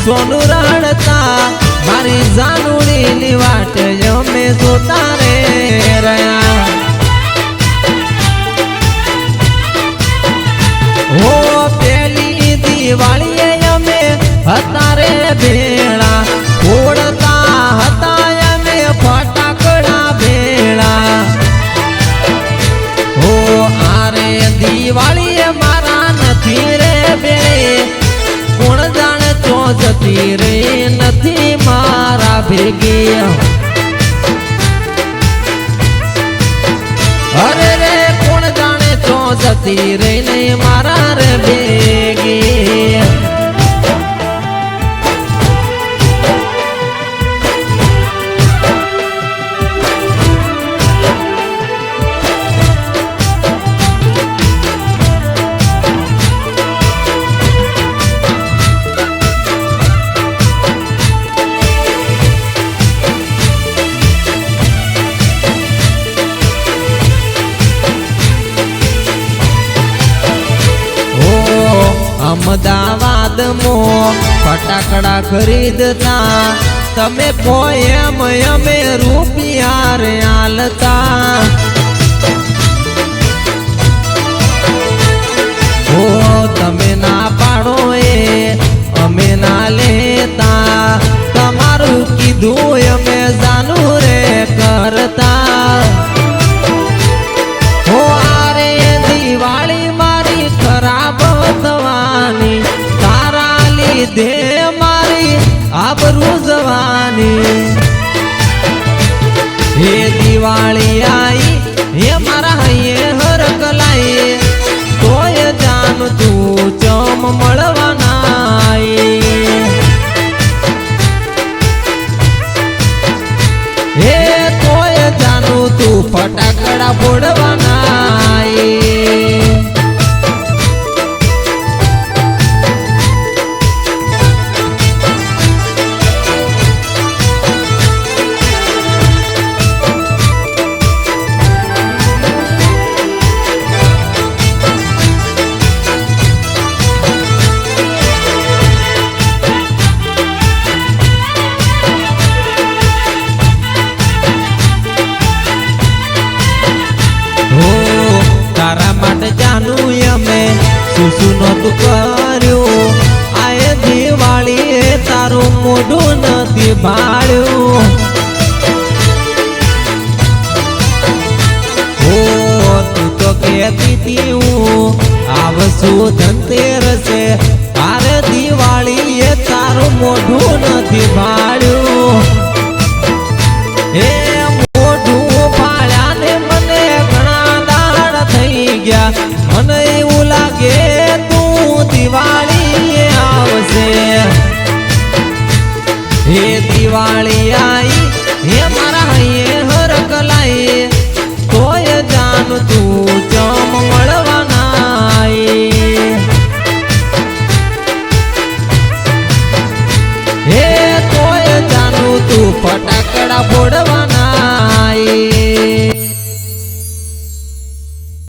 સોનું રડતા મારી જાનુડીની વાટ અમે જોતા રે રહ્યા હો પેલી દિવાળીએ અમે હતા રે ભેળા ઉડતા હતા અમે ફટાકડા ભેળા હો આરે દિવાળીએ મારા નથી રે ભેળે કોણ જાણે ચો જતી રે નથી મારા ભેગી અરે રે કોણ જાણે ચો જતી રે નહીં મારા રે ભેગી અમદાવાદ માં ફટાકડા ખરીદતા તમે કોઈ એમ અમે રૂપિયા રે આલતા ઓ તમે ના પાડો એ અમે ના લેતા તમારું કીધું અમે જાનું રે કરતા ઓ આરે દિવાળી મારી ખરાબ થવાની તારા લીધે મારી આબરૂ જવાની હે દિવાળી આઈ હે મારા હૈયે હરકલાઈ તોય જાન તું ચમ મળવાના હે તોય જાનું તું ફટાકડા ફોડવાના તારા માટે જાનું અમે શું નતું કર્યું આએ દિવાળી તારું મોઢું નથી ભાળ્યું ઓ તું તો કહેતી તી હું આવશું ધનતેરસે તારે દિવાળી તારું મોઢું નથી ભાળ્યું હે મને એવું લાગે તું દિવાળી આવશે હે દિવાળી